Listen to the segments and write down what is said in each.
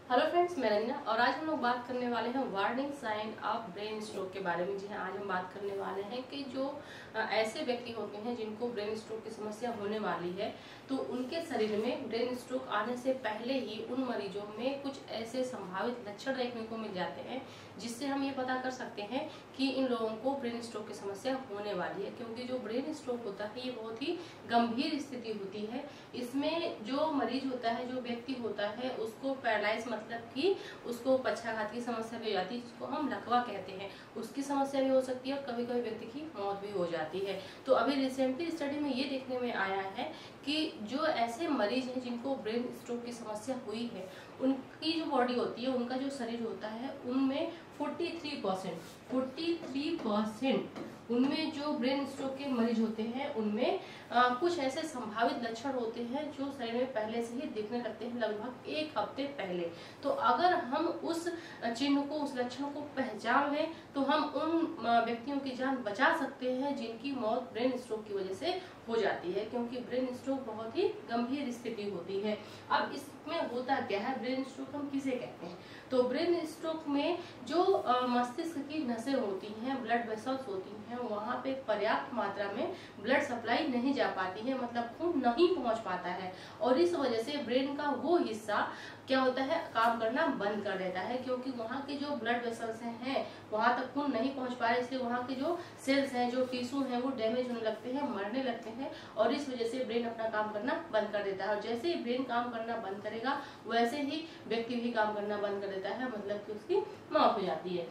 Hello friends, मैं रंजना और आज हम लोग बात करने वाले हैं warning sign of brain stroke के बारे में। जी हाँ, आज हम बात करने वाले हैं कि जो ऐसे व्यक्ति होते हैं जिनको ब्रेन स्ट्रोक की समस्या होने वाली है, तो उनके शरीर में ब्रेन स्ट्रोक आने से पहले ही उन मरीजों में कुछ ऐसे संभावित लक्षण देखने को मिल जाते हैं जिससे हम ये पता कर सकते हैं कि इन लोगों को ब्रेन स्ट्रोक की समस्या होने वाली है। क्योंकि जो ब्रेन स्ट्रोक होता है ये बहुत ही गंभीर स्थिति होती है। इसमें जो मरीज होता है, जो व्यक्ति होता है, उसको पैरालाइज मतलब कि उसको पक्षाघात की समस्या भी हो जाती है, जिसको हम लकवा कहते हैं, उसकी समस्या भी हो सकती है और कभी कभी व्यक्ति की मौत भी हो जाती है। तो अभी रिसेंटली स्टडी में ये देखने में आया है कि जो ऐसे मरीज हैं जिनको ब्रेन स्ट्रोक की समस्या हुई है, उनकी जो बॉडी होती है, उनका जो शरीर होता है, उनमें 43% उनमें जो ब्रेन स्ट्रोक के मरीज होते हैं उनमें कुछ ऐसे संभावित लक्षण होते हैं जो शरीर में पहले से ही दिखने लगते हैं, लगभग एक हफ्ते पहले। तो अगर हम उस चिन्ह को, उस लक्षण को पहचान लें तो हम उन व्यक्तियों की जान बचा सकते हैं जिनकी मौत ब्रेन स्ट्रोक की वजह से हो जाती है। क्योंकि ब्रेन स्ट्रोक बहुत ही गंभीर स्थिति होती है। अब इसमें होता क्या है, ब्रेन स्ट्रोक हम किसे कहते हैं? तो ब्रेन स्ट्रोक में जो मस्तिष्क की नसें होती हैं, ब्लड वेसल्स होती हैं, वहां पे पर्याप्त मात्रा में ब्लड सप्लाई नहीं जा पाती है, मतलब खून नहीं पहुंच पाता है। और इस वजह से ब्रेन का वो हिस्सा क्या होता है, काम करना बंद कर देता है। क्योंकि वहाँ के जो ब्लड वेसल्स हैं वहां तक खून नहीं पहुंच पा रहे, इसलिए वहाँ के जो सेल्स हैं, जो टिश्यू हैं, वो डैमेज होने लगते हैं, मरने लगते हैं और इस वजह से ब्रेन अपना काम करना बंद कर देता है। और जैसे ही ब्रेन काम करना बंद करेगा वैसे ही व्यक्ति भी काम करना बंद कर देता है, मतलब कि उसकी मौत हो जाती है।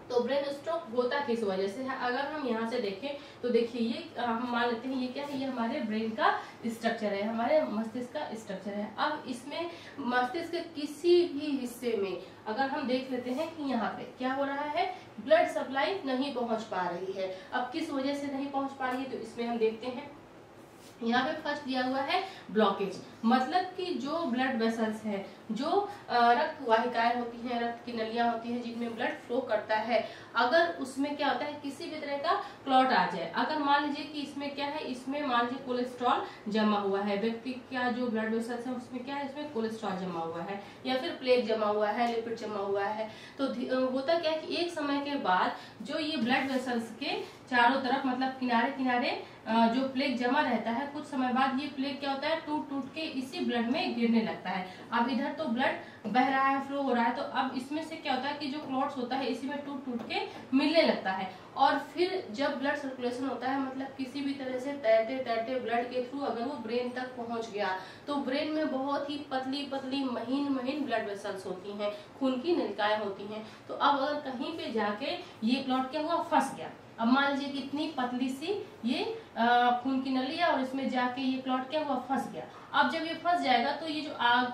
तो ब्रेन स्ट्रोक होता किस वजह से है? अगर हम यहाँ से देखें तो देखिए, ये हम मान लेते हैं ये क्या है, ये हमारे ब्रेन का स्ट्रक्चर है, हमारे मस्तिष्क का स्ट्रक्चर है। अब इसमें मस्तिष्क के किसी भी हिस्से में अगर हम देख लेते हैं कि यहाँ पे क्या हो रहा है, ब्लड सप्लाई नहीं पहुंच पा रही है। अब किस वजह से नहीं पहुंच पा रही है, तो इसमें हम देखते हैं यहाँ पे फर्स्ट दिया हुआ है ब्लॉकेज, मतलब कि जो ब्लड वेसल्स है, जो रक्त वाहिकाएं होती हैं, रक्त की नलियां होती हैं जिनमें ब्लड फ्लो करता है, अगर उसमें क्या होता है, किसी भी तरह का क्लॉट आ जाए, अगर मान लीजिए कि इसमें क्या है, इसमें मान लीजिए कोलेस्ट्रॉल जमा हुआ है, व्यक्ति का जो ब्लड वेसल्स है उसमें क्या है, इसमें कोलेस्ट्रॉल जमा हुआ है या फिर प्लेग जमा हुआ है, लिपिड जमा हुआ है, तो होता क्या है कि एक समय के बाद जो ये ब्लड वेसल्स के चारों तरफ, मतलब किनारे किनारे जो प्लेग जमा रहता है, कुछ समय बाद ये प्लेग क्या होता है, टूट टूट के इसी ब्लड में गिरने लगता है। अब इधर तो ब्लड बह रहा है, फ्लो हो रहा है, तो अब इसमें से क्या होता है कि जो क्लॉट्स होता है इसी में टूट टूट के मिलने लगता है। और फिर जब ब्लड सर्कुलेशन होता है, मतलब किसी भी तरह से तैरते तैरते ब्लड के थ्रू अगर वो ब्रेन तक पहुंच गया, तो ब्रेन में बहुत ही पतली पतली महीन महीन ब्लड वेसल्स होती हैं, खून की नलिकाएं होती हैं। तो अब अगर कहीं पे जाके ये क्लॉट क्या हुआ, फंस गया, अब मान लीजिए कि इतनी पतली सी ये खून की नली है और इसमें जाके ये क्लॉट क्या हुआ, फंस गया। अब जब ये फंस जाएगा तो ये जो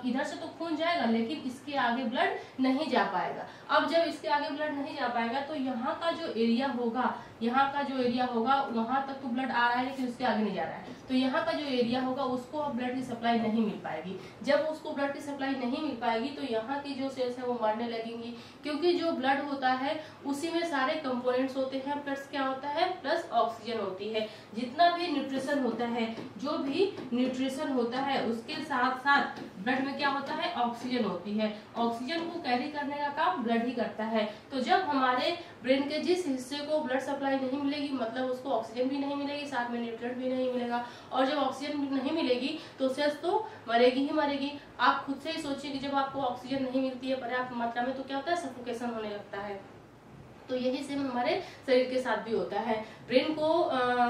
इधर से तो खून जाएगा लेकिन इसके आगे ब्लड नहीं जा पाएगा। अब जब इसके आगे ब्लड नहीं जा पाएगा तो यहाँ का जो एरिया होगा, यहाँ का जो एरिया होगा वहां तक तो ब्लड आ रहा है लेकिन उसके आगे नहीं जा रहा है, तो यहाँ का जो एरिया होगा उसको अब ब्लड की सप्लाई नहीं मिल पाएगी। जब उसको ब्लड की सप्लाई नहीं मिल पाएगी तो यहाँ की जो सेल्स है वो मरने लगेंगी। क्योंकि जो ब्लड होता है उसी में सारे कंपोनेंट्स होते हैं, प्लस क्या होता है, प्लस ऑक्सीजन होती है। जितना भी न्यूट्रिशन होता है, जो भी न्यूट्रिशन होता है उसके साथ साथ ब्लड में क्या होता है, ऑक्सीजन होती है। ऑक्सीजन को कैरी करने का काम ब्लड ही करता है। तो जब हमारे ब्रेन के जिस हिस्से को ब्लड सप्लाई नहीं मिलेगी, मतलब उसको ऑक्सीजन भी नहीं मिलेगी, साथ में न्यूट्रिएंट भी नहीं मिलेगा, और जब ऑक्सीजन नहीं मिलेगी तो सेल्स तो मरेगी ही मरेगी। आप खुद से ही सोचिए कि जब आपको ऑक्सीजन नहीं मिलती है पर्याप्त मात्रा में तो क्या होता है, सफोकेशन होने लगता है। तो यही सेम हमारे शरीर के साथ भी होता है। ब्रेन को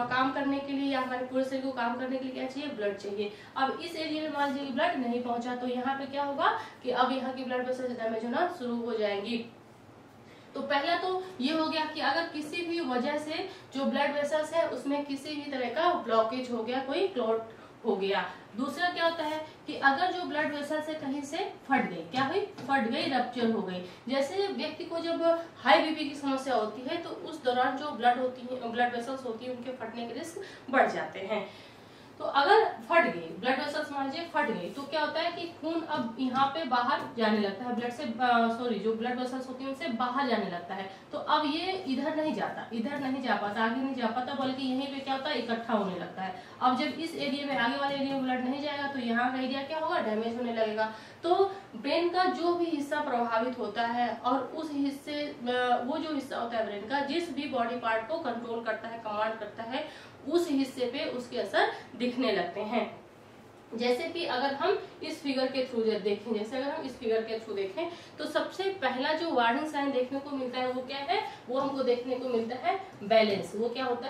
काम करने के लिए या हमारे पूरे शरीर को काम करने के लिए क्या चाहिए, ब्लड चाहिए। अब इस एरिया में मान लीजिए ब्लड नहीं पहुंचा तो यहाँ पे क्या होगा कि अब यहाँ की ब्लड वेसल्स डैमेज होना शुरू हो जाएंगी। तो पहला तो ये हो गया कि अगर किसी भी वजह से जो ब्लड वेसल्स है उसमें किसी भी तरह का ब्लॉकेज हो गया, कोई क्लॉट हो गया। दूसरा क्या होता है कि अगर जो ब्लड वेसल से कहीं से फट गई, क्या हुई, फट गई, रप्चर हो गई। जैसे व्यक्ति को जब हाई बीपी की समस्या होती है तो उस दौरान जो ब्लड होती है, ब्लड वेसल्स होती है, उनके फटने के रिस्क बढ़ जाते हैं। तो अगर फट गई, ब्लड वेसल्स मान लीजिए फट गई, तो क्या होता है कि खून अब यहाँ पे बाहर जाने लगता है, ब्लड से सॉरी जो ब्लड वेसल्स होती है उनसे बाहर जाने लगता है। तो अब ये इधर नहीं जाता, इधर नहीं जा पाता, आगे नहीं जा पाता, बल्कि यहीं पे क्या होता है, इकट्ठा होने लगता है। अब जब इस एरिया में, आगे वाले एरिया में ब्लड नहीं जाएगा तो यहाँ का एरिया क्या होगा, डैमेज होने लगेगा। तो ब्रेन का जो भी हिस्सा प्रभावित होता है और उस हिस्से वो जो हिस्सा होता है ब्रेन का जिस भी बॉडी पार्ट को कंट्रोल करता है, कमांड करता है, उस हिस्से पे उसके असर दिखने लगते हैं। जैसे कि अगर हम इस फिगर के थ्रू देखें, जैसे अगर हम इस फिगर के थ्रू देखें तो सबसे पहला जो वार्निंग साइन देखने को मिलता है वो क्या है, वो हमको देखने को मिलता है बैलेंस। वो क्या होता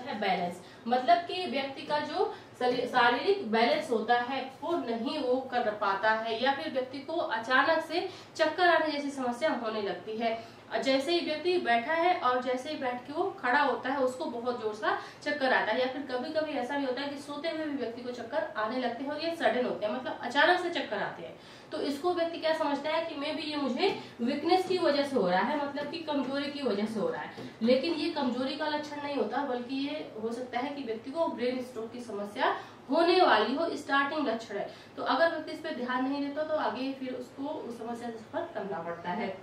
है बैलेंस। मतलब कि व्यक्ति का जो शारीरिक बैलेंस होता है वो नहीं वो कर पाता है, या फिर व्यक्ति को अचानक से चक्कर आने जैसी समस्या होने लगती है। जैसे ही व्यक्ति बैठा है और जैसे ही बैठ के वो खड़ा होता है उसको बहुत जोर सा चक्कर आता है, या फिर कभी कभी ऐसा भी होता है कि सोते हुए भी व्यक्ति को चक्कर आने लगते हैं और ये सडन होते हैं, मतलब अचानक से चक्कर आते हैं। तो इसको व्यक्ति क्या समझता है कि मे भी ये मुझे वीकनेस की वजह से हो रहा है, मतलब कि कमजोरी की वजह से हो रहा है। लेकिन ये कमजोरी का लक्षण नहीं होता, बल्कि ये हो सकता है कि व्यक्ति को ब्रेन स्ट्रोक की समस्या होने वाली हो, स्टार्टिंग लक्षण है। तो अगर व्यक्ति इस पर ध्यान नहीं देता तो आगे फिर उसको उस समस्या से सफर करना पड़ता है।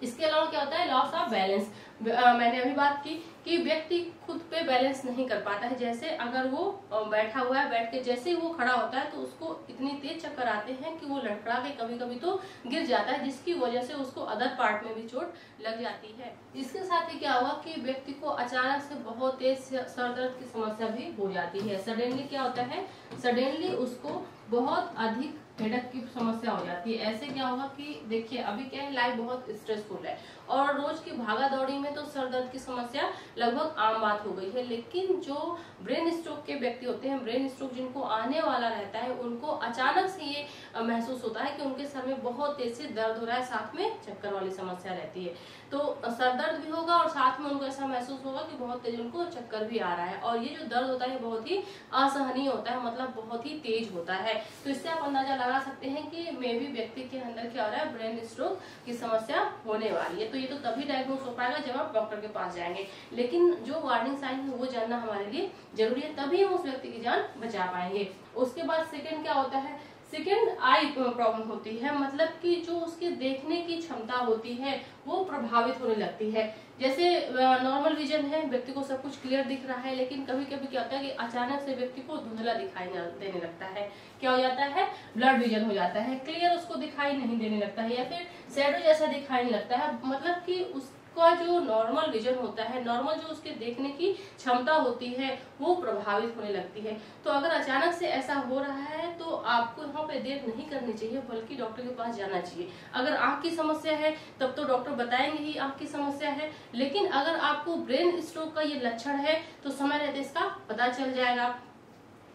इसके अलावा क्या होता है, लॉस ऑफ बैलेंस। मैंने अभी बात की कि व्यक्ति खुद पे बैलेंस नहीं कर पाता है। जैसे अगर वो बैठा हुआ है, बैठ के जैसे ही वो खड़ा होता है तो उसको इतनी तेज चक्कर आते हैं कि वो लड़खड़ा के कभी कभी तो गिर जाता है, जिसकी वजह से उसको अदर पार्ट में भी चोट लग जाती है। इसके साथ ही क्या हुआ कि व्यक्ति को अचानक से बहुत तेज सर दर्द की समस्या भी हो जाती है। सडनली क्या होता है, सडनली उसको बहुत अधिक हेडेक की समस्या हो जाती है। ऐसे क्या होगा कि देखिए अभी क्या है, लाइफ बहुत स्ट्रेसफुल है और रोज की भागा दौड़ी में तो सर दर्द की समस्या लगभग आम बात हो गई है। लेकिन जो ब्रेन स्ट्रोक के व्यक्ति होते हैं, ब्रेन स्ट्रोक जिनको आने वाला रहता है, उनको अचानक से ये महसूस होता है कि उनके सर में बहुत तेज से दर्द हो रहा है, साथ में चक्कर वाली समस्या रहती है। तो सर दर्द भी होगा और साथ में उनको ऐसा महसूस होगा कि बहुत तेज उनको चक्कर भी आ रहा है। और ये जो दर्द होता है बहुत ही असहनीय होता है, मतलब बहुत ही तेज होता है। तो इससे आप अंदाजा लगा सकते हैं कि मे भी व्यक्ति के अंदर क्या हो रहा है, ब्रेन स्ट्रोक की समस्या होने वाली है। तो ये तो तभी डायग्नोस हो पाएगा जब आप डॉक्टर के पास जाएंगे। लेकिन जो वार्निंग साइन है वो जानना हमारे लिए जरूरी है, तभी हम उस व्यक्ति की जान बचा पाएंगे। उसके बाद सेकंड क्या होता है, सेकेंड आई प्रॉब्लम होती है, मतलब कि जो उसके देखने की क्षमता होती है वो प्रभावित होने लगती है। जैसे नॉर्मल विजन है, व्यक्ति को सब कुछ क्लियर दिख रहा है, लेकिन कभी कभी क्या होता है कि अचानक से व्यक्ति को धुंधला दिखाई देने लगता है। क्या हो जाता है, ब्लड विजन हो जाता है, क्लियर उसको दिखाई नहीं देने लगता है, या फिर शैडो जैसा दिखाई नहीं लगता है। मतलब कि उसका जो नॉर्मल विजन होता है, नॉर्मल जो उसके देखने की क्षमता होती है वो प्रभावित होने लगती है। तो अगर अचानक से ऐसा हो रहा है तो आपको यहाँ पे देर नहीं करनी चाहिए, बल्कि डॉक्टर के पास जाना चाहिए। अगर आंख की समस्या है तब तो डॉक्टर बताएंगे ही आंख की समस्या है, लेकिन अगर आपको ब्रेन स्ट्रोक का ये लक्षण है तो समय रहते इसका पता चल जाएगा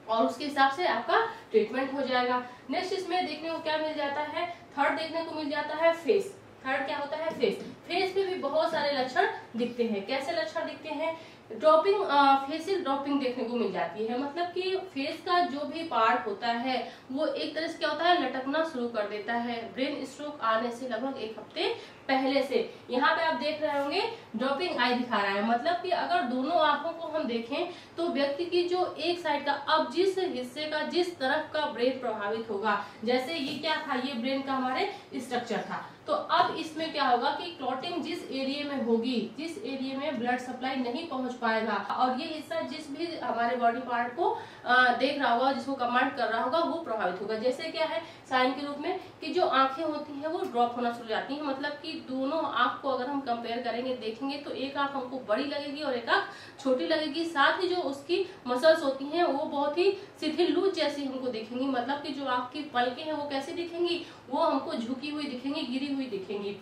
और उसके हिसाब से आपका ट्रीटमेंट हो जाएगा। नेक्स्ट इसमें देखने को क्या मिल जाता है, थर्ड देखने को मिल जाता है फेस। थर्ड क्या होता है, फेस। फेस पे भी बहुत सारे लक्षण दिखते हैं। कैसे लक्षण दिखते हैं, ड्रॉपिंग, फेसियल ड्रॉपिंग देखने को मिल जाती है। मतलब कि फेस का जो भी पार्ट होता है वो एक तरह से क्या होता है, लटकना शुरू कर देता है ब्रेन स्ट्रोक आने से लगभग एक हफ्ते पहले से। यहाँ पे आप देख रहे होंगे ड्रॉपिंग आई दिखा रहा है, मतलब कि अगर दोनों आंखों को हम देखें तो व्यक्ति की जो एक साइड का, अब जिस हिस्से का, जिस तरफ का ब्रेन प्रभावित होगा, जैसे ये क्या था, ये ब्रेन का हमारे स्ट्रक्चर था, तो अब इसमें क्या होगा कि क्लॉटिंग जिस एरिया में होगी, जिस एरिया में ब्लड सप्लाई नहीं पहुंच पाएगा, और ये हिस्सा जिस भी हमारे बॉडी पार्ट को देख रहा होगा, जिसको कमांड कर रहा होगा, वो प्रभावित होगा। जैसे क्या है साइन के रूप में कि जो आंखें होती हैं वो ड्रॉप होना शुरू हो जाती हैं। मतलब कि दोनों आंख को अगर हम कंपेयर करेंगे, देखेंगे तो एक आंख हमको बड़ी लगेगी और एक आंख छोटी लगेगी। साथ ही जो उसकी मसल्स होती हैं वो बहुत ही शिथिल लूज जैसी हमको दिखेंगी। मतलब कि जो आंख की पलकें हैं वो कैसी दिखेंगी, वो हमको झुकी हुई दिखेंगी, गिरी हुई दिखेंगी।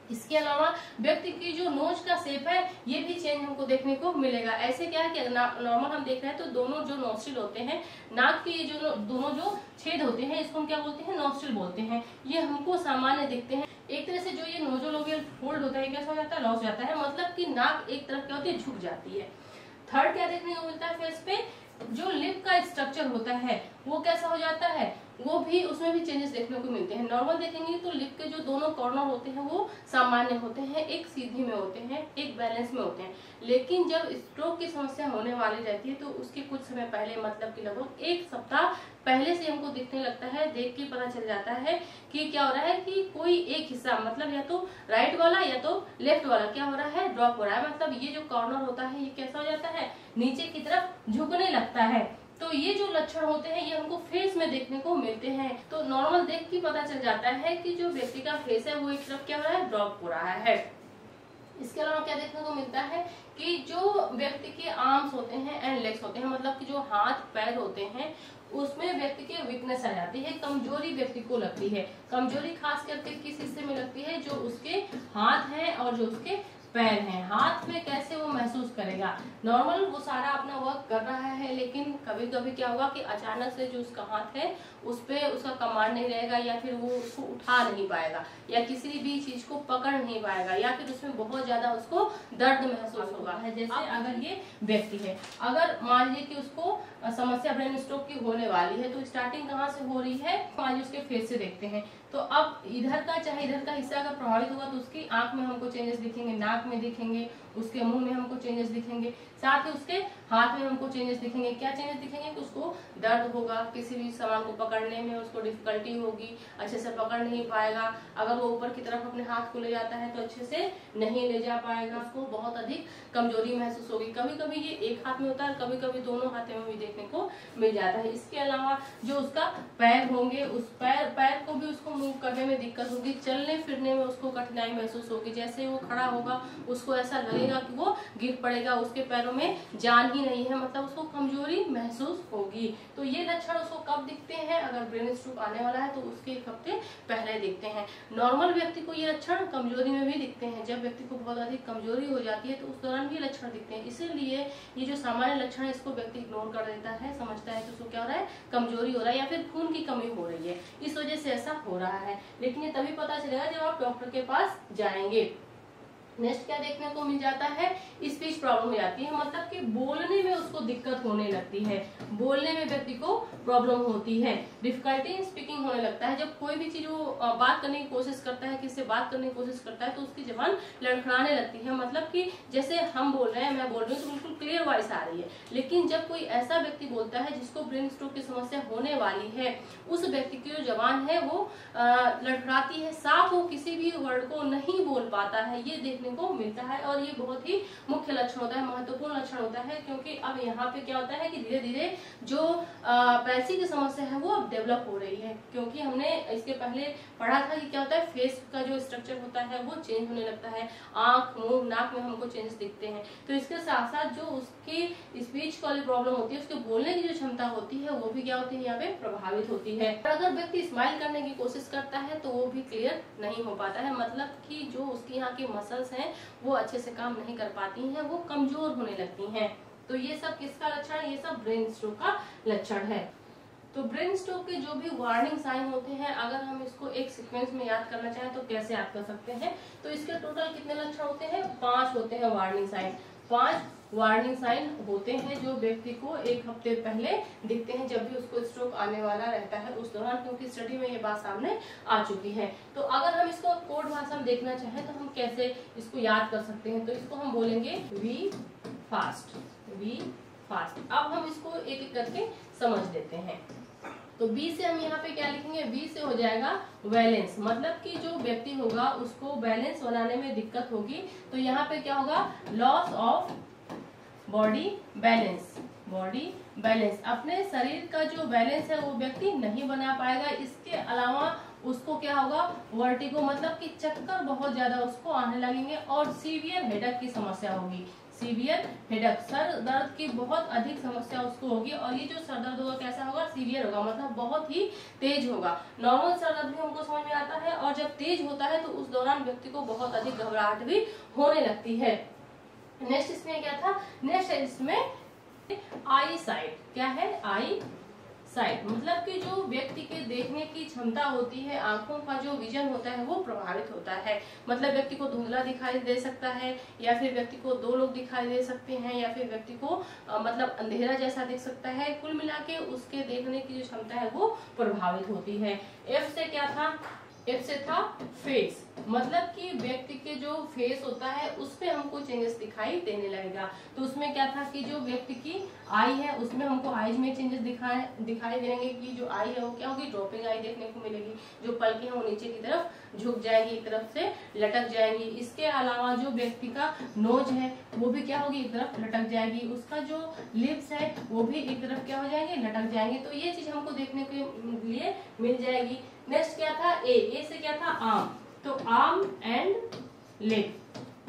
इसके अलावा व्यक्ति की जो नोज का शेप है ये भी चेंज हमको देखने को मिलेगा। ऐसे क्या है कि नॉर्मल हम देख रहे हैं तो दोनों जो नोस्ट्रिल होते हैं, नाक के जो दोनों जो छेद होते हैं, इसको हम क्या बोलते हैं, नोस्ट्रिल बोलते हैं। ये हमको सामान्य दिखते हैं। एक तरह से जो ये नोजोलोबियल फोल्ड होता है कैसा हो जाता है, लॉस हो जाता है। मतलब कि नाक एक तरफ क्या होती है, झुक जाती है। थर्ड क्या देखने को मिलता है फेस पे, जो लिप का स्ट्रक्चर होता है वो कैसा हो जाता है, वो भी उसमें भी चेंजेस देखने को मिलते हैं। नॉर्मल देखेंगे तो लिप के जो दोनों कॉर्नर होते हैं वो सामान्य होते हैं, एक सीधी में होते हैं, एक बैलेंस में होते हैं। लेकिन जब स्ट्रोक की समस्या होने वाली रहती है तो उसके कुछ समय पहले, मतलब कि लगभग एक सप्ताह पहले से हमको दिखने लगता है, देख के पता चल जाता है कि क्या हो रहा है कि कोई एक हिस्सा, मतलब या तो राइट वाला या तो लेफ्ट वाला क्या हो रहा है, ड्रॉप हो रहा है। मतलब ये जो कॉर्नर होता है ये कैसा हो जाता है, नीचे की तरफ झुकने लगता है। तो ये जो लक्षण होते हैं ये हमको फेस में देखने को मिलते हैं। तो नॉर्मल देख के पता चल जाता है कि जो व्यक्ति का फेस है वो एक तरफ क्या हो रहा है, ड्रॉप हो रहा है। इसके अलावा क्या देखने को मिलता है कि जो व्यक्ति के आर्म्स होते हैं एंड लेग्स होते हैं, मतलब कि जो हाथ पैर होते हैं उसमें व्यक्ति की वीकनेस आ जाती है, कमजोरी व्यक्ति को लगती है। कमजोरी खास करके किस हिस्से में लगती है, जो उसके हाथ हैं और जो उसके पैर हैं। हाथ में कैसे वो महसूस करेगा, नॉर्मल वो सारा अपना वर्क कर रहा है, लेकिन कभी कभी क्या होगा कि अचानक से जो उसका हाथ है उस पे उसका कमांड नहीं रहेगा, या फिर वो उसको उठा नहीं पाएगा, या किसी भी चीज को पकड़ नहीं पाएगा, या फिर उसमें बहुत ज्यादा उसको दर्द महसूस होगा है। जैसे अगर ये व्यक्ति है, अगर मान लीजिए कि उसको समस्या ब्रेन स्ट्रोक की होने वाली है, तो स्टार्टिंग कहाँ से हो रही है, मान लीजिए उसके फेस से देखते हैं। तो अब इधर का चाहे इधर का हिस्सा अगर प्रभावित होगा तो उसकी आंख में हमको चेंजेस दिखेंगे, नाक में दिखेंगे, उसके मुंह में हमको चेंजेस दिखेंगे, साथ ही उसके हाथ में हमको चेंजेस दिखेंगे। क्या चेंजेस दिखेंगे कि उसको दर्द होगा, किसी भी सामान को पकड़ने में उसको डिफिकल्टी होगी, अच्छे से पकड़ नहीं पाएगा। अगर वो ऊपर की तरफ अपने हाथ को ले जाता है तो अच्छे से नहीं ले जा पाएगा, उसको बहुत अधिक कमजोरी महसूस होगी। कभी कभी ये एक हाथ में होता है, कभी कभी दोनों हाथों में भी देखने को मिल जाता है। इसके अलावा जो उसका पैर होंगे, उस पैर को भी उसको मूव करने में दिक्कत होगी, चलने फिरने में उसको कठिनाई महसूस होगी। जैसे वो खड़ा होगा उसको ऐसा लगेगा कि वो गिर पड़ेगा, उसके पैरों में जान ही नहीं है, मतलब उसको कमजोरी महसूस होगी। तो ये लक्षण उसको कब दिखते हैं, अगर ब्रेन स्ट्रोक आने वाला है तो उसके एक हफ्ते पहले दिखते हैं। नॉर्मल व्यक्ति को ये लक्षण कमजोरी में भी दिखते हैं, जब व्यक्ति को बहुत अधिक कमजोरी हो जाती है तो उस दौरान भी लक्षण दिखते हैं। इसीलिए ये जो सामान्य लक्षण है इसको व्यक्ति इग्नोर कर देता है, समझता है कि उसको क्या हो रहा है, कमजोरी हो रहा है या फिर खून की कमी हो रही है, इस वजह से ऐसा हो रहा है। लेकिन ये तभी पता चलेगा जब आप डॉक्टर के पास जाएंगे। नेक्स्ट क्या देखने को मिल जाता है, स्पीच प्रॉब्लम हो जाती है, मतलब कि बोलने में उसको दिक्कत होने लगती है, बोलने में व्यक्ति को प्रॉब्लम होती है, डिफिकल्टी इन स्पीकिंग होने लगता है। जब कोई भी चीज वो बात करने की कोशिश करता है, किसी से बात करने की कोशिश करता है तो उसकी जुबान लड़खड़ाने लगती है, मतलब कि जैसे हम बोल रहे हैं, मैं बोल रही हूँ तो बिल्कुल क्लियर वॉइस आ रही है, लेकिन जब कोई ऐसा व्यक्ति बोलता है जिसको ब्रेन स्ट्रोक की समस्या होने वाली है, उस व्यक्ति की जो जबान है वो लड़खड़ाती है, साफ वो किसी भी वर्ड को नहीं बोल पाता है, ये देखने को मिलता है। और ये बहुत ही मुख्य लक्षण होता है, महत्वपूर्ण लक्षण होता है, क्योंकि अब यहाँ पे क्या होता है कि धीरे धीरे जो पैल्सी की समस्या है वो अब डेवलप हो रही है, क्योंकि हमने इसके पहले पढ़ा था कि क्या होता है, फेस का जो स्ट्रक्चर होता है वो चेंज होने लगता है, आंख मुंह नाक में हमको चेंजेस दिखते हैं। तो इसके साथ साथ जो उसकी स्पीच वाली प्रॉब्लम होती है, उसके बोलने की जो क्षमता होती है वो भी क्या होती है, यहाँ पे प्रभावित होती है। और अगर व्यक्ति स्माइल करने की कोशिश करता है तो वो भी क्लियर नहीं हो पाता है, मतलब कि जो उसकी यहाँ की मसल्स हैं वो अच्छे से काम नहीं कर पाती हैं, वो कमजोर होने लगती हैं। तो ये सब किसका लक्षण है, ये सब ब्रेन स्ट्रोक का लक्षण है। तो ब्रेन स्ट्रोक के जो भी वार्निंग साइन होते हैं, अगर हम इसको एक सीक्वेंस में याद करना चाहें तो कैसे याद कर सकते हैं, तो इसके टोटल कितने लक्षण होते हैं, 5 होते हैं वार्निंग साइन। 5 वार्निंग साइन होते हैं जो व्यक्ति को एक हफ्ते पहले दिखते हैं, जब भी उसको स्ट्रोक आने वाला रहता है उस दौरान, क्योंकि स्टडी में ये बात सामने आ चुकी है। तो अगर हम इसको कोड भाषा में देखना चाहें तो हम कैसे इसको याद कर सकते हैं, तो इसको हम बोलेंगे वी फास्ट, वी फास्ट। अब हम इसको एक एक करके समझ लेते हैं। तो बी से हम यहाँ पे क्या लिखेंगे, बी से हो जाएगा बैलेंस, मतलब कि जो व्यक्ति होगा उसको बैलेंस बनाने में दिक्कत होगी, तो यहाँ पे क्या होगा, loss of body balance, body balance, अपने शरीर का जो बैलेंस है वो व्यक्ति नहीं बना पाएगा। इसके अलावा उसको क्या होगा, वर्टिगो, मतलब कि चक्कर बहुत ज्यादा उसको आने लगेंगे, और सीवियर हेडेक की समस्या होगी, सीवियर हेडेक, सर दर्द की बहुत अधिक समस्या उसको होगी। और ये जो सर दर्द होगा कैसा होगा, सीवियर होगा, मतलब बहुत ही तेज होगा। नॉर्मल सर दर्द भी हमको समझ में आता है, और जब तेज होता है तो उस दौरान व्यक्ति को बहुत अधिक घबराहट भी होने लगती है। नेक्स्ट इसमें क्या था, नेक्स्ट इसमें आई साइट, क्या है, आई साइट, मतलब कि जो व्यक्ति के देखने की क्षमता होती है, आंखों का जो विजन होता है वो प्रभावित होता है, मतलब व्यक्ति को धुंधला दिखाई दे सकता है, या फिर व्यक्ति को 2 लोग दिखाई दे सकते हैं, या फिर व्यक्ति को मतलब अंधेरा जैसा दिख सकता है। कुल मिला के उसके देखने की जो क्षमता है वो प्रभावित होती है। एफ से क्या था, एफ से था फेस, मतलब कि व्यक्ति के जो फेस होता है उसमें हमको चेंजेस दिखाई देने लगेगा। तो उसमें क्या था कि जो व्यक्ति की आई है उसमें हमको आईज में चेंजेस दिखाई देंगे कि जो आई है वो क्या होगी, ड्रॉपिंग आई देखने को मिलेगी। जो पलकें हैं वो नीचे की तरफ झुक जाएंगी, एक तरफ से लटक जाएंगी। इसके अलावा जो व्यक्ति का नोज है वो भी क्या होगी, एक तरफ लटक जाएगी। उसका जो लिप्स है वो भी एक तरफ क्या हो जाएंगे, लटक जाएंगे। तो ये चीज हमको देखने के लिए मिल जाएगी। नेक्स्ट क्या था, ए से क्या था, आर्म। तो आर्म एंड लेग,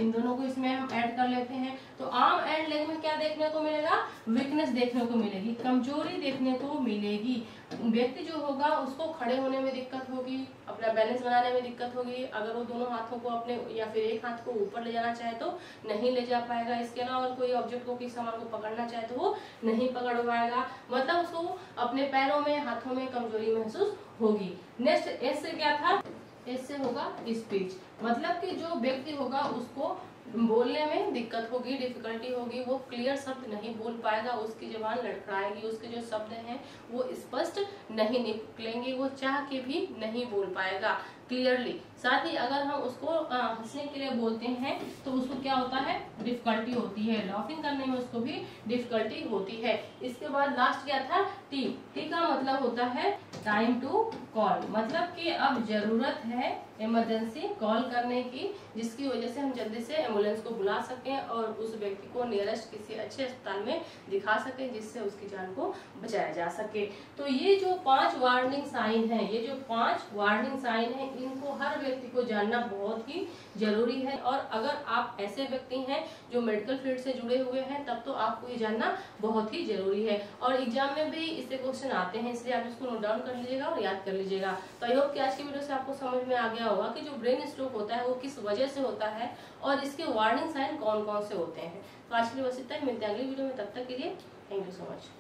इन दोनों को इसमें हम ऐड कर लेते हैं। तो आर्म एंड लेग में क्या देखने को मिलेगा, वीकनेस देखने को मिलेगी, कमजोरी देखने को मिलेगी। व्यक्ति जो होगा उसको खड़े होने में दिक्कत होगी, अपना बैलेंस बनाने में दिक्कत होगी। अगर वो दोनों हाथों को अपने या फिर एक हाथ को ऊपर ले जाना चाहे तो नहीं ले जा पाएगा। इसके अलावा अगर कोई ऑब्जेक्ट को, किसी सामान को पकड़ना चाहे तो वो नहीं पकड़ पाएगा। मतलब उसको अपने पैरों में, हाथों में कमजोरी महसूस होगी। नेक्स्ट एस से क्या था, इससे होगा स्पीच। मतलब कि जो व्यक्ति होगा उसको बोलने में दिक्कत होगी, डिफिकल्टी होगी, वो क्लियर शब्द नहीं बोल पाएगा, उसकी जुबान लड़खड़ाएगी, उसके जो शब्द हैं वो स्पष्ट नहीं निकलेंगे, वो चाह के भी नहीं बोल पाएगा क्लियरली। साथ ही अगर हम उसको हंसने के लिए बोलते हैं तो उसको क्या होता है, डिफिकल्टी होती है, लाफिंग करने में उसको भी डिफिकल्टी होती है। इसके बाद लास्ट क्या था, टी का मतलब होता है टाइम टू कॉल। मतलब कि अब जरूरत है इमरजेंसी कॉल करने की, जिसकी वजह से हम जल्दी से एम्बुलेंस को बुला सकें और उस व्यक्ति को नियरेस्ट किसी अच्छे अस्पताल में दिखा सकें, जिससे उसकी जान को बचाया जा सके। तो ये जो 5 वार्निंग साइन है, ये जो 5 वार्निंग साइन है, इनको हर व्यक्ति को जानना बहुत ही जरूरी है। और अगर आप ऐसे व्यक्ति हैं जो मेडिकल फील्ड से जुड़े हुए हैं तब तो आपको ये जानना बहुत ही जरूरी है। और एग्जाम में भी इससे क्वेश्चन आते हैं, इसलिए आप इसको नोट डाउन कर लीजिएगा और याद कर लीजिएगा। तो आई होप कि आज की वीडियो से आपको समझ में आ गया होगा कि जो ब्रेन स्ट्रोक होता है वो किस वजह से होता है और इसके वार्निंग साइन कौन कौन से होते हैं। तो आज के लिए बस इतना ही, मिलते हैं अगली वीडियो में, तब तक के लिए थैंक यू सो मच।